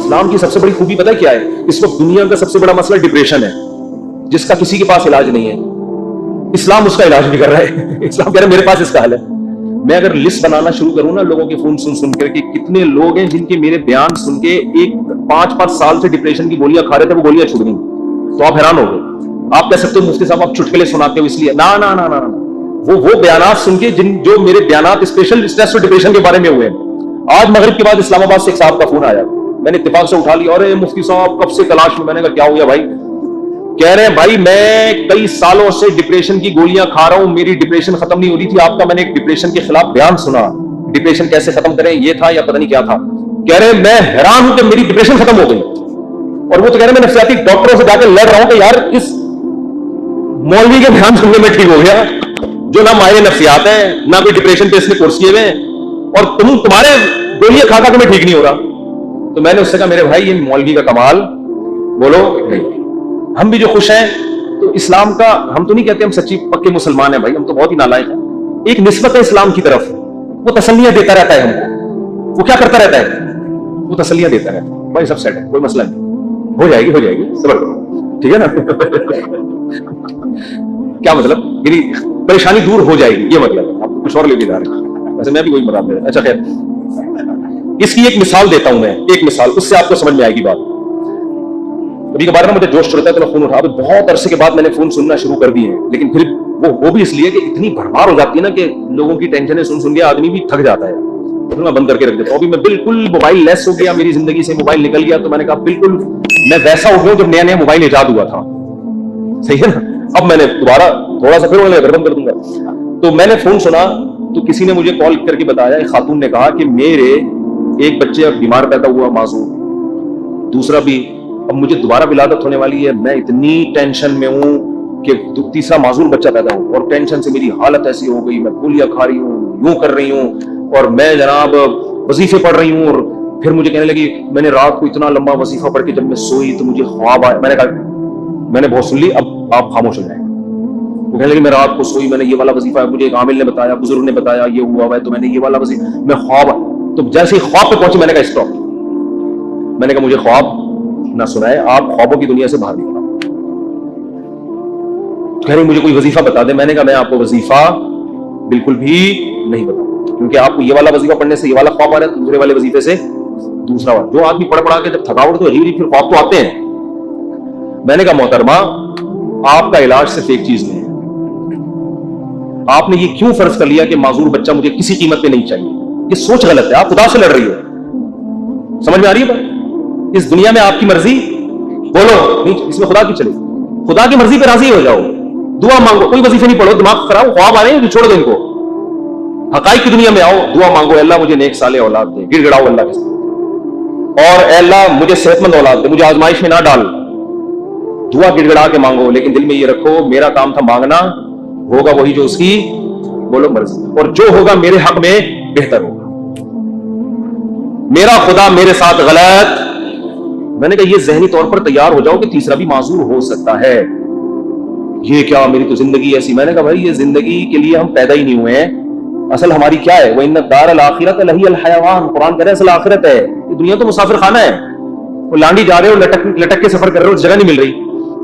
اسلام کی سب سے بڑی خوبی پتہ کیا ہے؟ اس وقت دنیا کا سب سے بڑا مسئلہ ڈپریشن ہے، جس کا کسی کے پاس علاج نہیں ہے. اسلام اس کا علاج بھی کر رہا ہے. اسلام کہہ رہا ہے میرے پاس اس کا حل ہے. میں اگر لسٹ بنانا شروع کروں نا لوگوں کے فون سن کر کہ کتنے لوگ ہیں جن کے میرے بیان سن کے 5 سال سے ڈپریشن کی گولیاں کھا رہے تھے، وہ گولیاں چھوٹ گئیں، تو آپ حیران ہو گئے. آپ کہہ سکتے ہو مفتی صاحب آپ چٹکلے سناتے ہو اس لیے. نا نا نا نا وہ بیانات سن کے جو میرے بیانات اسپیشل اسٹریس اور ڈپریشن کے بارے میں ہوئے ہیں. آج مغرب کے بعد اسلام آباد سے ایک صاحب کا فون آیا، میں نے اتفاق سے اٹھا لیا. اور مفتی صاحب کب سے تلاش میں. میں نے کہا کیا ہو گیا بھائی؟ کہہ رہے ہیں بھائی میں کئی سالوں سے ڈپریشن کی گولیاں کھا رہا ہوں، میری ڈپریشن ختم نہیں ہو رہی تھی. آپ کا میں نے ایک ڈپریشن کے خلاف بیان سنا، ڈپریشن کیسے ختم کریں یہ تھا یا پتہ نہیں کیا تھا. کہہ رہے ہیں میں حیران ہوں کہ میری ڈپریشن ختم ہو گئی. اور وہ تو کہہ رہے ہیں میں نفسیاتی ڈاکٹروں سے جا کے لڑ رہا ہوں کہ یار اس مولوی کے بیان سننے میں ٹھیک ہو گیا جو نہ ماہر نفسیات ہے نہ کوئی ڈپریشن پہ اس نے کورس کیے ہوئے ہیں، اور تمہارے گولیاں کھا کھا کے میں ٹھیک نہیں ہو رہا. تو میں نے اس سے کہا میرے بھائی یہ مولوی کا کمال بولو نہیں. ہم بھی جو خوش ہیں تو اسلام کا، ہم تو نہیں کہتے ہم سچی پکے مسلمان ہیں بھائی، ہم تو بہت ہی نالائق ہیں. ایک نسبت ہے اسلام کی طرف، وہ تسلیاں دیتا رہتا ہے ہم کو. وہ کیا کرتا رہتا ہے؟ وہ تسلیاں دیتا رہتا ہے. بھائی سب سیٹ ہے، کوئی مسئلہ نہیں، ہو جائے گی صبر کرو، ٹھیک ہے نا. کیا مطلب؟ میری پریشانی دور ہو جائے گی یہ مطلب ہے. آپ کچھ اور لے کے جا رہے ہیں، ویسے میں بھی وہی بتا دے. اچھا خیر، اس کی ایک مثال دیتا ہوں میں، ایک مثال، اس سے آپ کو سمجھ میں آئے گی بات. کبھی کبھار نا مجھے جوش چڑھتا ہے تو میں فون اٹھا. بہت عرصے کے بعد میں نے فون سننا شروع کر دیے ہیں، لیکن پھر وہ بھی اس لیے کہ اتنی بھرمار ہو جاتی ہے نا کہ لوگوں کی ٹینشنیں سن کے آدمی بھی تھک جاتا ہے. پھر میں بند کر کے رکھ دیتا ہوں. ابھی میں بالکل موبائل لیس ہو گیا، میری زندگی سے موبائل نکل گیا. تو میں نے کہا بالکل میں ویسا ہو گیا جب نیا موبائل ایجاد ہوا تھا. صحیح ہے نا؟ اب میں نے دوبارہ تھوڑا سا پھر بند کر دوں گا. تو میں نے فون سنا تو کسی نے مجھے کال کر کے بتایا، ایک خاتون نے کہا کہ میرے ایک بچے بیمار پیدا ہوا معذور، دوسرا بھی اب مجھے دوبارہ ولادت ہونے والی ہے. میں اتنی ٹینشن میں ہوں کہ تیسرا معذور بچہ پیدا ہو، اور ٹینشن سے میری حالت ایسی ہو گئی، میں گولیاں کھا رہی ہوں، یوں کر رہی ہوں، اور میں جناب وظیفے پڑھ رہی ہوں. اور پھر مجھے کہنے لگی میں نے رات کو اتنا لمبا وظیفہ پڑھ کے جب میں سوئی تو مجھے خواب آیا. میں نے کہا میں نے بہت سن لی، اب آپ خاموش ہو جائیں. وہ کہنے لگی میں رات کو سوئی، میں نے یہ والا وظیفہ ہے، مجھے ایک عامل نے بتایا، بزرگ نے بتایا یہ ہوا ہوا ہے، تو میں نے یہ والا وظیفہ، میں خواب. تو جیسے ہی خواب پہ پہنچی میں نے کہا اسٹاپ. میں نے کہا مجھے خواب نہ سنائے، آپ خوابوں کی دنیا سے باہر نکلو. کہہ رہی مجھے کوئی وظیفہ بتا دیں. میں نے کہا میں آپ کو وظیفہ بالکل بھی نہیں بتاؤں، کیونکہ آپ کو یہ والا وظیفہ پڑھنے سے یہ والا خواب آ رہا ہے، دوسرے والے وظیفے سے دوسرا والا. جو آدمی پڑھ کے جب تھکاوٹ تو عجیب پھر خواب تو آتے ہیں. میں نے کہا محترمہ آپ کا علاج صرف ایک چیز میں ہے. آپ نے یہ کیوں فرض کر لیا کہ معذور بچہ مجھے کسی قیمت پہ نہیں چاہیے؟ یہ سوچ غلط ہے. آپ خدا سے لڑ رہی ہو. سمجھ میں آ رہی ہے بات؟ اس دنیا میں آپ کی مرضی بولو نہیں، اس میں خدا کی چلے. خدا کی مرضی پہ راضی ہو جاؤ، دعا مانگو، کوئی وظیفے نہیں پڑھو، دماغ خراب خواب آ رہے ہیں چھوڑ دو ان کو. حقائق کی دنیا میں آؤ، دعا مانگو اللہ مجھے نیک صالح اولاد دے، گڑ گڑاؤ اللہ کے ساتھ، اور اے اللہ مجھے صحت مند اولاد دے، مجھے آزمائش میں نہ ڈال. دعا گڑ گڑا کے مانگو، لیکن دل میں یہ رکھو میرا کام تھا مانگنا، ہوگا وہی جو اس کی بولو مرضی، اور جو ہوگا میرے حق میں بہتر ہوگا. میرا خدا میرے ساتھ غلط. میں نے کہا یہ ذہنی طور پر تیار ہو جاؤ کہ تیسرا بھی معذور ہو سکتا ہے. یہ کیا میری تو زندگی ایسی. میں نے کہا بھائی یہ زندگی کے لیے ہم پیدا ہی نہیں ہوئے ہیں. اصل ہماری کیا ہے؟ وَإِنَّ الدَّارَ الْآخِرَةَ لَهِيَ الْحَيَوَانُ. قرآن کہہ رہا ہے اصل آخرت ہے. یہ دنیا تو مسافر خانہ ہے. وہ لانڈی جا رہے ہو، لٹک کے سفر کر رہے ہو، جگہ نہیں مل رہی،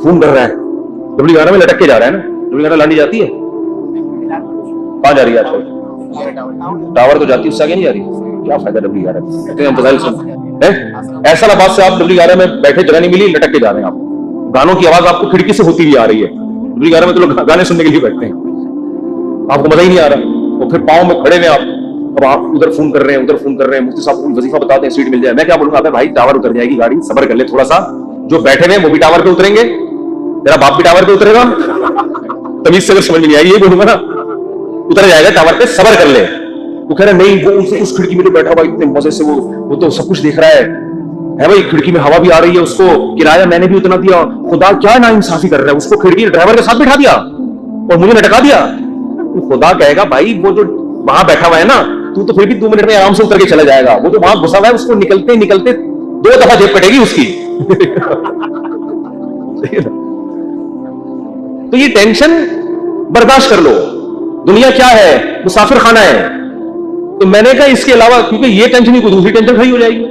فون کر رہا ہے. ڈبلی گارہ میں لٹک کے جا رہا ہے نا. ڈبلی گارہ لانڈی جاتی ہے، کہاں جا رہی ہے آج کل؟ ٹاور تو جاتی ہے، اس سے آگے نہیں جا رہی. کیا فائدہ ڈبلی گارہ میں؟ ایسا آباد سے آپ ڈبلی گارہ میں بیٹھے، جگہ نہیں ملی، لٹک کے جا رہے ہیں. آپ گانوں کی آواز آپ کو کھڑکی سے ہوتی ہوئی آ رہی ہے. ڈبلی گارہ میں تو لوگ گانے سننے کے لیے بیٹھتے ہیں، آپ کو مزہ ہی نہیں آ رہا. اور پھر پاؤں میں کھڑے ہوئے آپ، اب آپ ادھر فون کر رہے ہیں ادھر فون کر رہے ہیں. مفتی صاحب کو وظیفہ بتا دیں سیٹ مل جائے. میں کیا بولوں گا بھائی ٹاور اتر جائے گی گاڑی، صبر کر لے تھوڑا سا. جو بیٹھے ہوئے وہ بھی ٹاور پہ اتریں گے، تیرا باپ بھی ٹاور پہ اترے گا. تمیز سے اگر سمجھ میں نہیں آئی یہ بولوں گا نا، اتر جائے گا ٹاور پہ، صبر کر لے. وہ کہہ رہے نہیں وہ اس کھڑکی میں تو بیٹھا ہوا اتنے مزے سے، وہ تو سب کچھ دیکھ رہا ہے بھائی، کھڑکی میں ہوا بھی آ رہی ہے، اس کو کرایہ میں نے بھی اتنا دیا. خدا کیا نا انصافی کر رہا ہے، اس کو کھڑکی ڈرائیور کے ساتھ بٹھا دیا اور مجھے لٹکا دیا. خدا کہے گا بھائی وہ جو وہاں بیٹھا ہوا ہے نا، تو پھر بھی 2 منٹ میں آرام سے اتر کے چلا جائے گا. وہ جو وہاں گھسا ہوا ہے اس کو نکلتے 2 دفعہ جیب کٹے گی اس کی. تو یہ ٹینشن برداشت کر لو. دنیا کیا ہے؟ مسافر خانہ ہے. تو میں نے کہا اس کے علاوہ کیونکہ یہ ٹینشن ہی کوئی دوسری ٹینشن کھڑی ہو جائے گی.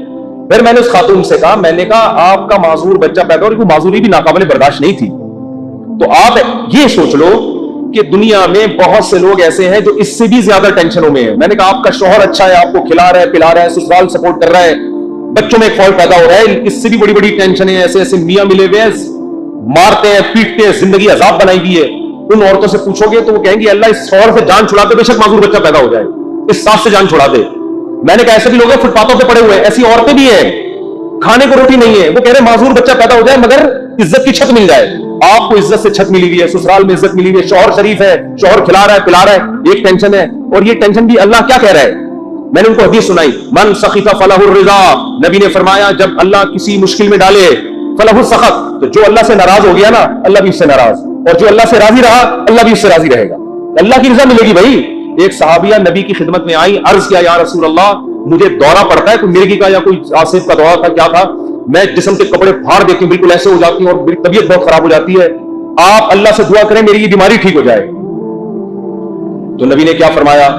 پھر میں نے اس خاتون سے کہا، میں نے کہا آپ کا معذور بچہ پیدا ہو، معذوری بھی ناقابل برداشت نہیں تھی، تو آپ یہ سوچ لو کہ دنیا میں بہت سے لوگ ایسے ہیں جو اس سے بھی زیادہ ٹینشنوں میں ہیں. میں نے کہا آپ کا شوہر اچھا ہے، آپ کو کھلا رہا ہے پلا رہا ہے، سسرال سپورٹ کر رہا ہے، بچوں میں ایک فالٹ پیدا ہو رہا ہے، اس سے بھی بڑی بڑی ٹینشنیں. ایسے ایسے میاں ملے ہوئے ہیں، مارتے ہیں پیٹتے ہیں، زندگی عذاب بنائی ہوئی ہے. ان عورتوں سے پوچھو گے تو وہ کہیں گے اللہ اس شوہر سے جان چھڑا دے، بے شک معذور بچہ پیدا ہو جائے، اس ساس سے جان چھڑا دے. میں نے کہا ایسے بھی لوگ ہیں فٹ پاتھوں پہ پڑے ہوئے ہیں، ایسی عورتیں بھی ہیں کھانے کو روٹی نہیں ہے، وہ کہہ رہے معذور بچہ پیدا ہو جائے مگر عزت کی چھت مل جائے. آپ کو عزت سے چھت ملی ہوئی ہے، سسرال میں عزت ملی ہوئی ہے، شوہر شریف ہے، شوہر کھلا رہا ہے پلا رہا ہے، ایک ٹینشن ہے. اور یہ ٹینشن بھی اللہ کیا کہہ رہا ہے؟ میں نے ان کو حدیث سنائی، من سخط فلہ الرضا، نبی نے فرمایا جب اللہ کسی مشکل میں ڈالے فلہ السخط، تو جو اللہ سے ناراض ہو گیا نا اللہ بھی اس سے ناراض، اور جو اللہ سے راضی رہا اللہ بھی اس سے راضی رہے گا. اللہ کی رضا ملے گی بھائی. ایک صحابیہ نبی کی خدمت میں آئی، عرض کیا یا رسول اللہ مجھے دورہ پڑتا ہے، کوئی مرگی کا یا کوئی آصف کا دورہ تھا، کیا تھا، میں جسم کے کپڑے پھاڑ دیتی ہوں، بالکل ایسے ہو جاتی ہوں اور میری طبیعت بہت خراب ہو جاتی ہے، آپ اللہ سے دعا کریں میری یہ بیماری ٹھیک ہو جائے. تو نبی نے کیا فرمایا؟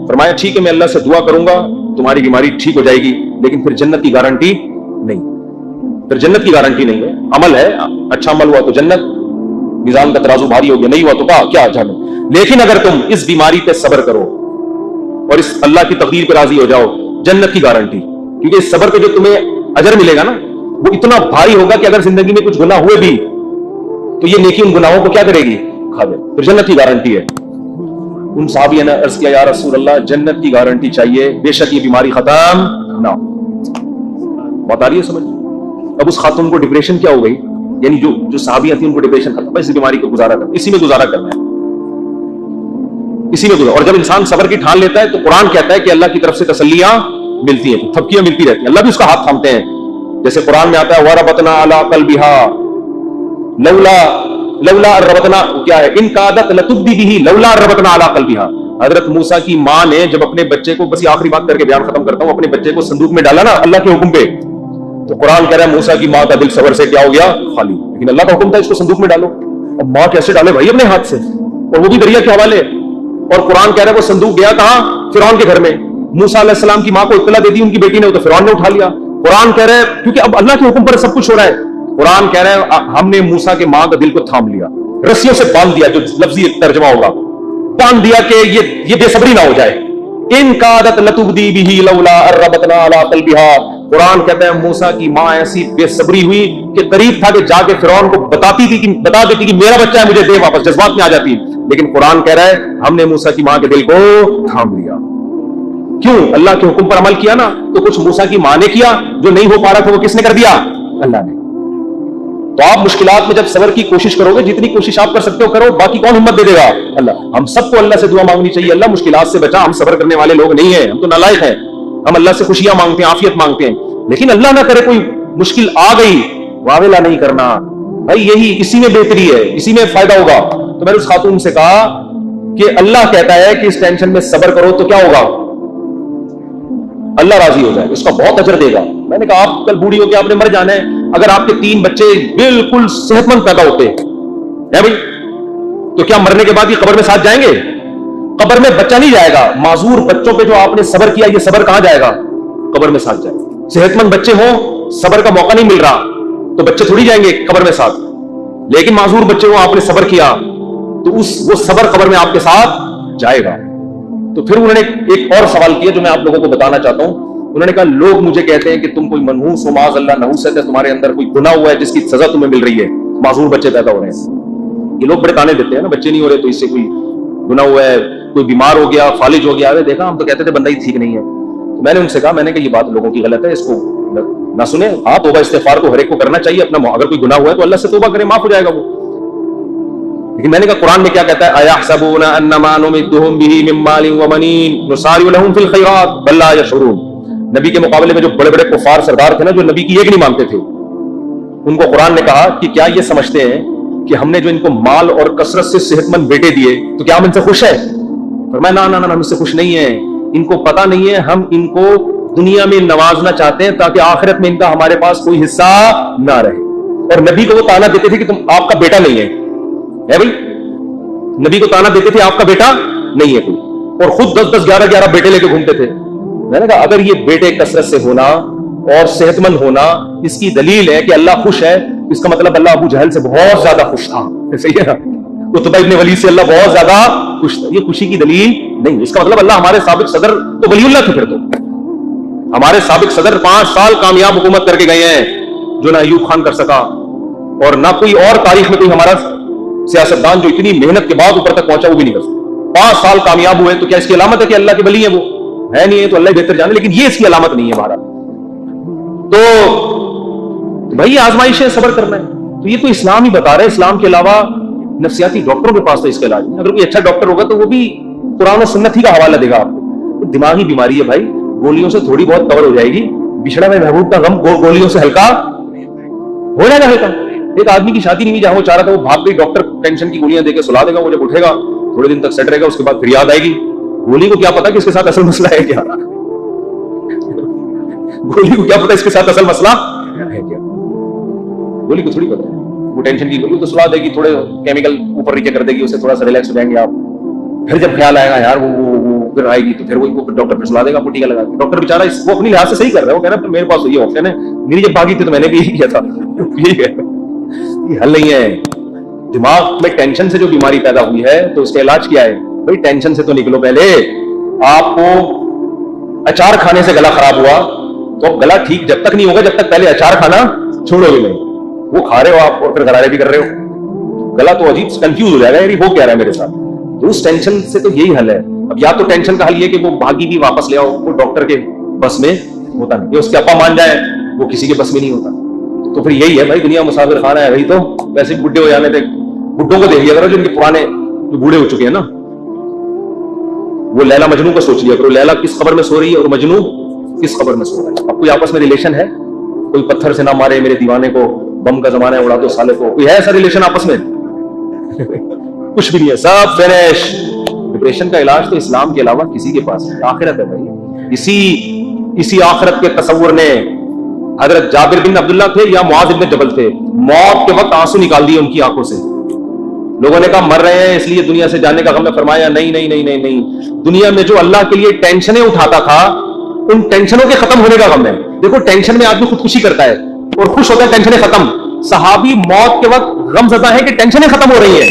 فرمایا ٹھیک ہے میں اللہ سے دعا کروں گا تمہاری بیماری ٹھیک ہو جائے گی، لیکن پھر جنت کی گارنٹی نہیں. پھر جنت کی گارنٹی نہیں ہے. عمل ہے، اچھا عمل ہوا تو جنت، میزان کا ترازو بھاری ہو گیا، نہیں ہوا تو کیا جانے. لیکن اگر تم اس بیماری پہ صبر کرو اور اس اللہ کی تقدیر پہ راضی ہو جاؤ، جنت کی گارنٹی. کیونکہ اس صبر پہ جو تمہیں اجر ملے گا نا وہ اتنا بھاری ہوگا کہ اگر زندگی میں کچھ گناہ ہوئے بھی تو یہ نیکی ان گناہوں کو کیا کرے گی؟ کھا دے. پھر جنت کی گارنٹی ہے. ان صحابیوں نے عرض کیا یا رسول اللہ جنت کی گارنٹی چاہیے، بے شک یہ بیماری ختم نہ ہو. بات آ رہی ہے سمجھ؟ اب اس خاتون کو ڈپریشن کیا ہو گئی، یعنی جو صحابیاں تھیں ان کو ڈپریشن ختم، اس بیماری کو گزارا کرنا، اسی میں گزارا کرنا ہے، اسی میں گزارا. اور جب انسان صبر کی ٹھان لیتا ہے تو قرآن کہتا ہے کہ اللہ کی طرف سے تسلیاں ملتی ہیں، تھپکیاں ملتی رہتی ہیں، اللہ بھی اس کا ہاتھ تھامتے ہیں. جیسے قرآن میں آتا ہے وَرَبَطْنَا عَلَىٰ قَلْبِهَا لولا ربطنا، کیا ہے، ان کادت لتبدی بھی لولا ربطنا علی قلبها. حضرت موسیٰ کی ماں نے جب اپنے بچے کو، بس یہ آخری بات کر کے بیان ختم کرتا ہوں، اپنے بچے کو صندوق میں ڈالا نا اللہ کے حکم پہ، تو قرآن کہہ رہا ہے موسیٰ کی ماں کا دل صبر سے کیا ہو گیا؟ خالی. لیکن اللہ کا حکم تھا اس کو صندوق میں ڈالو. اب ماں کیسے ڈالے بھائی اپنے ہاتھ سے، اور وہ بھی دریا کے حوالے. اور قرآن کہہ رہا ہے وہ صندوق گیا کہاں؟ فرعون کے گھر میں. موسیٰ علیہ السلام کی ماں کو اطلاع دے دی ان کی بیٹی نے، تو فرعون نے اٹھا لیا. قرآن کہہ رہا ہے کیونکہ اب اللہ کے حکم پر سب کچھ ہو رہا ہے. قرآن کہہ رہا ہے ہم نے موسیٰ کے ماں کا دل کو تھام لیا، رسیوں سے باندھ دیا، جو لفظی ترجمہ ہوگا باندھ دیا کہ یہ بے صبری نہ ہو جائے. ان کادت لتبدی بھی لولا ربطنا علی قلبها. قرآن کہتا ہے موسیٰ کی ماں ایسی بے صبری ہوئی کہ قریب تھا کہ جا کے فرعون کو بتا دیتی کہ میرا بچہ ہے مجھے دے واپس، جذبات میں آ جاتی. لیکن قرآن کہہ رہا ہے ہم نے موسیٰ کی ماں کے دل کو تھام لیا. کیوں؟ اللہ کے حکم پر عمل کیا نا. تو کچھ موسیٰ کی ماں نے کیا، جو نہیں ہو پا رہا تھا وہ کس نے کر دیا؟ اللہ نے. تو آپ مشکلات میں جب صبر کی کوشش کرو گے، جتنی کوشش آپ کر سکتے ہو کرو، باقی کون ہمت دے دے گا؟ اللہ. ہم سب کو اللہ سے دعا مانگنی چاہیے، اللہ مشکلات سے بچا. ہم صبر کرنے والے لوگ نہیں ہیں، ہم تو نالائق ہیں. ہم اللہ سے خوشیاں مانگتے ہیں، عافیت مانگتے ہیں، لیکن اللہ نہ کرے کوئی مشکل آ گئی، واویلا نہیں کرنا بھائی. یہی اسی میں بہتری ہے، اسی میں فائدہ ہوگا. تو میں نے اس خاتون سے کہا کہ اللہ کہتا ہے کہ اس ٹینشن میں صبر کرو تو کیا ہوگا؟ اللہ راضی ہو جائے، اس کا بہت اجر دے گا. میں نے کہا آپ کل بوڑھی ہو کے آپ نے مر جانا ہے، اگر آپ کے 3 بچے بالکل صحت مند پیدا ہوتے ہیں بھائی، تو کیا مرنے کے بعد یہ قبر میں ساتھ جائیں گے؟ قبر میں بچہ نہیں جائے گا. معذور بچوں پہ جو آپ نے صبر کیا، یہ صبر کہاں جائے گا؟ قبر میں ساتھ جائے گا. صحت مند بچے ہوں، صبر کا موقع نہیں مل رہا تو بچے تھوڑی جائیں گے قبر میں ساتھ. لیکن معذور بچے ہوں، آپ نے صبر کیا تو وہ صبر قبر میں آپ کے ساتھ جائے گا. تو پھر انہوں نے ایک اور سوال کیا جو میں آپ لوگوں کو بتانا چاہتا ہوں. انہوں نے کہا لوگ مجھے کہتے ہیں کہ تم کوئی منحوس ہو، معاذ اللہ نحوست ہے، تمہارے اندر کوئی گناہ ہوا ہے جس کی سزا تمہیں مل رہی ہے، معذور بچے پیدا ہو رہے ہیں. یہ لوگ بڑے تانے دیتے ہیں نا، بچے نہیں ہو رہے تو اس سے کوئی گناہ ہوا ہے، کوئی بیمار ہو گیا، فالج ہو گیا. دیکھا ہم تو کہتے تھے بندہ ہی ٹھیک نہیں ہے. تو میں نے ان سے کہا، میں نے کہا یہ بات لوگوں کی غلط ہے، اس کو نہ سنیں. ہاں توبہ استغفار تو ہر ایک کو کرنا چاہیے اپنا، اگر کوئی گناہ ہوا ہے تو اللہ سے توبہ کرے، معاف ہو جائے گا وہ. لیکن میں نے کہا قرآن میں کیا کہتا ہے؟ اَيَحْسَبُونَ أَنَّمَا نُمِدُّهُم بِهِ مِن مَّالٍ وَبَنِينَ نُسَارِعُ لَهُمْ فِي الْخَيْرَاتِ بَل لَّا يَشْعُرُونَ. نبی کے مقابلے میں جو بڑے بڑے کفار سردار تھے نا، جو نبی کی ایک نہیں مانتے تھے، ان کو قرآن نے کہا کہ کیا یہ سمجھتے ہیں کہ ہم نے جو ان کو مال اور کثرت سے صحت مند بیٹے دیے تو کیا ہم ان سے خوش ہیں؟ فرمایا نہ ہم اس سے خوش نہیں ہیں. ان کو پتہ نہیں ہے ہم ان کو دنیا میں نوازنا چاہتے ہیں تاکہ آخرت میں ان کا ہمارے پاس کوئی حصہ نہ رہے. اور نبی کو وہ تانا دیتے تھے کہ تم آپ کا بیٹا نہیں ہے بھائی. نبی کو تانا دیتے تھے آپ کا بیٹا نہیں ہے کوئی، اور خود 10 11 بیٹے لے کے گھومتے تھے. میں نے کہا اگر یہ بیٹے کثرت سے ہونا اور صحت مند ہونا اس کی دلیل ہے کہ اللہ خوش ہے، اس کا مطلب اللہ ابو جہل سے بہت زیادہ خوش تھا، صحیح ہے نا؟ عتبہ ابن ولید سے اللہ بہت زیادہ خوش تھا، یہ خوشی کی دلیل نہیں، اس کا مطلب اللہ ہمارے سابق صدر تو ولی اللہ تھے، پھر تو ہمارے سابق صدر 5 سال کامیاب حکومت کر کے گئے ہیں جو نہ ایوب خان کر سکا، اور نہ کوئی اور تاریخ میں کوئی ہمارا سیاستدان جو اتنی محنت کے بعد اوپر تک پہنچا وہ بھی نہیں کر سکتا۔ 5 سال کامیاب ہوئے تو کیا اس کی علامت ہے کہ اللہ کے ولی ہیں؟ وہ ہے نہیں ہے تو اللہ بہتر جانے، لیکن یہ اس کی علامت نہیں ہے ہمارا۔ تو بھائی آزمائشیں صبر کرنا ہے، تو یہ تو اسلام ہی بتا رہا ہے، اسلام کے علاوہ نفسیاتی ڈاکٹروں کے پاس تو اس کا علاج نہیں۔ اگر کوئی اچھا ڈاکٹر ہوگا تو وہ بھی قرآن و سنت ہی کا حوالہ دے گا آپ کو۔ دماغی بیماری ہے بھائی، گولیوں سے تھوڑی بہت کور ہو جائے گی، بچھڑا میں محبوب کا غم گولیوں سے ہلکا ہو جائے گا ہلکا۔ ایک آدمی کی شادی نہیں ہوئی جہاں وہ چاہ رہا تھا، وہ بھاگ گئی، ڈاکٹر ٹینشن کی گولیاں دے کے سلا دے گا، وہ جب اٹھے گا تھوڑے دن تک سیٹ رہے گا، اس کے بعد پھر یاد آئے گی، گولی کو کیا پتا کہ اس کے ساتھ اصل مسئلہ ہے کیا، گولی کو کیا پتا اس کے ساتھ اصل مسئلہ ہے کیا، گولی کو تھوڑی پتا ہے، وہ ٹینشن کی گولی تو سلا دے گی، تھوڑے کیمیکل اوپر نیچے کر دے گی، اس سے تھوڑا سا ریلیکس ہو جائیں گے آپ، پھر جب خیال آئے گا یار وہ پھر آئے گی تو پھر وہ ڈاکٹر پھر سلا دے گا، آپ کو ٹیکا لگا، ڈاکٹر بیچارہ وہ اپنی لحاظ سے صحیح کر رہا ہے، وہ کہہ رہا ہے میرے پاس یہ آپشن ہے، میری جب بھاگی تھی تو میں نے بھی یہی کیا تھا، یہی ہے، یہ حل نہیں ہے۔ دماغ میں ٹینشن سے جو بیماری پیدا ہوئی ہے تو اس کا علاج کیا ہے؟ بھائی ٹینشن سے تو نکلو پہلے۔ آپ کو اچار کھانے سے گلا خراب ہوا تو اب گلا ٹھیک جب تک نہیں ہوگا جب تک پہلے اچار کھانا چھوڑو گے نہیں، وہ کھا رہے ہو آپ اور پھر غرارے بھی کر رہے ہو، گلا تو عجیب کنفیوز ہو جائے گا، یار وہ کیا رہا ہے میرے ساتھ۔ تو اس ٹینشن سے تو یہی حل ہے۔ اب یا تو ٹینشن کا حل یہ کہ وہ بھاگی بھی واپس لے آؤ، وہ ڈاکٹر کے بس میں ہوتا نہیں، یہ اس کے ابا مان جائیں وہ کسی کے بس میں نہیں ہوتا، تو پھر یہی ہے بھائی، دنیا مسافر خانہ ہے، وہی تو ویسے بڈھے ہو جانے تھے، بڈھوں کو دیکھ لیا کرو جو ان کے پرانے جو بوڑھے ہو چکے ہیں نا، وہ لیلا مجنو کو سوچ لیا کرو، لیلا کس خبر میں سو رہی ہے اور مجنو کس خبر میں سو رہا ہے، اب کوئی آپس میں ریلیشن ہے؟ کوئی پتھر سے نہ مارے میرے دیوانے کو، بم کا زمانہ ہے اڑا دو سالے کو، کوئی ہے ایسا ریلیشن آپس میں؟ کچھ بھی نہیں ہے، سب فینش۔ ڈپریشن کا علاج تو اسلام کے علاوہ کسی کے پاس ہے، آخرت ہے بھائی، اسی آخرت کے تصور نے حضرت جابر بن عبداللہ تھے یا معاذ بن جبل تھے، موت کے وقت آنسو نکال دیے ان کی آنکھوں سے، لوگوں نے کہا مر رہے ہیں اس لیے دنیا سے جانے کا غم ہے، فرمایا نہیں نہیں نہیں نہیں نہیں، دنیا میں جو اللہ کے لیے ٹینشنیں اٹھاتا تھا ان ٹینشنوں کے ختم ہونے کا غم ہے۔ دیکھو ٹینشن میں آدمی خودکشی کرتا ہے اور خوش ہوتا ہے ٹینشنیں ختم، صحابی موت کے وقت غم زدہ ہے کہ ٹینشنیں ختم ہو رہی ہیں،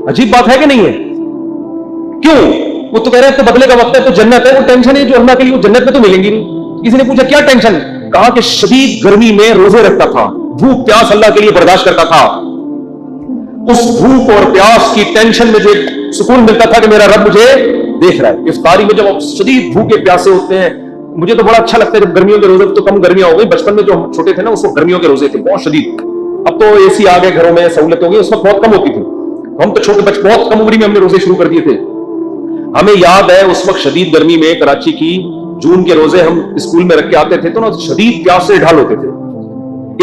عجیب بات ہے کہ نہیں ہے؟ کیوں؟ وہ تو کہہ رہے ہیں تو بدلے کا وقت ہے تو جنت ہے، وہ ٹینشن ہے جو اللہ کے لیے وہ جنت میں تو ملیں گی نہیں۔ کسی نے پوچھا کیا ٹینشن؟ کہا کہ شدید گرمی میں روزے رکھتا تھا، بھوک پیاس اللہ کے لیے برداشت کرتا تھا، اس بھوک اور پیاس کی ٹینشن میں جو ایک سکون ملتا تھا کہ میرا رب مجھے دیکھ رہا ہے۔ افطاری میں جب آپ شدید بھوکے پیاسے ہوتے ہیں، مجھے تو بڑا اچھا لگتا ہے جب گرمیوں کے روزے، تو کم گرمیاں ہو گئی، بچپن میں جو ہم چھوٹے تھے نا اس وقت گرمیوں کے روزے تھے بہت شدید، اب تو اے سی آ گئے گھروں میں، سہولت ہو گئی، اس وقت بہت کم ہوتی تھی، ہم تو چھوٹے بچے بہت کم عمری میں ہم نے روزے شروع کر دیے تھے۔ ہمیں یاد ہے اس وقت شدید گرمی میں کراچی کی جون کے روزے ہم اسکول میں رکھ کے آتے تھے تو نا شدید پیاس سے ڈھال ہوتے تھے،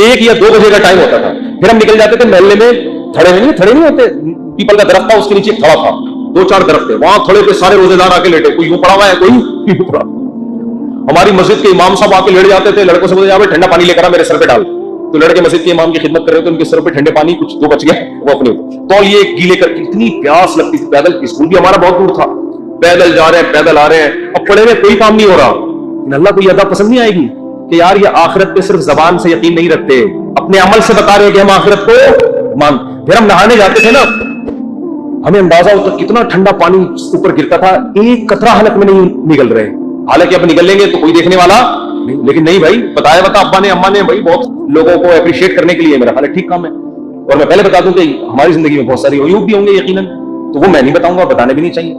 1 یا 2 بجے کا ٹائم ہوتا تھا، پھر ہم نکل جاتے تھے محلے میں، تھڑے نہیں ہوتے، پیپل کا درخت تھا اس کے نیچے ایک تھڑا تھا، 2-4 درخت تھے، وہاں تھڑے پہ سارے روزے دار آ کے لیٹے، کوئی یوں پڑا ہوا ہے کوئی یوں پڑا۔ ہماری مسجد کے امام صاحب آ کے لیٹ جاتے تھے، لڑکوں سے بولتے جا ٹھنڈا پانی لے کر میرے سر پہ ڈال، تو لڑکے مسجد کے امام کی خدمت کر رہے تھے، ان کے سر پہ ٹھنڈے پانی کچھ 2 بچ گئے وہ اپنے تو یہ گیلے کر کے، اتنی پیاس لگتی تھی، پیدل اسکول بھی ہمارا بہت دور تھا، پیدل جا رہے ہیں پیدل آ رہے ہیں، اب پڑھے ہوئے کوئی کام نہیں ہو رہا، اللہ کو یہ ادا پسند نہیں آئے گی کہ یار یہ آخرت پہ صرف زبان سے یقین نہیں رکھتے، اپنے عمل سے بتا رہے ہیں کہ ہم آخرت کو مان۔ پھر ہم نہانے جاتے تھے نا، ہمیں اندازہ ہوتا کتنا ٹھنڈا پانی اوپر گرتا تھا، ایک قطرہ حلق میں نہیں نگل رہے، حالانکہ اب نکل لیں گے تو کوئی دیکھنے والا نہیں، لیکن نہیں بھائی بتایا بتا ابا نے اماں نے، بھائی بہت لوگوں کو اپریشیٹ کرنے کے لیے میرا خیال ہے ٹھیک کام ہے۔ اور میں پہلے بتا دوں کہ ہماری زندگی میں بہت ساری عیوب بھی ہوں گے یقیناً، تو وہ میں نہیں بتاؤں گا، بتانے بھی نہیں چاہیے،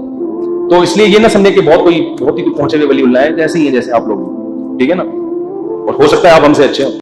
تو اس لیے یہ نہ سمجھے کہ بہت ہی پہنچے ہوئے ولی اللہ ہے، جیسے ہی ہیں جیسے آپ لوگ، ٹھیک ہے نا، اور ہو سکتا ہے آپ ہم سے اچھے ہوں۔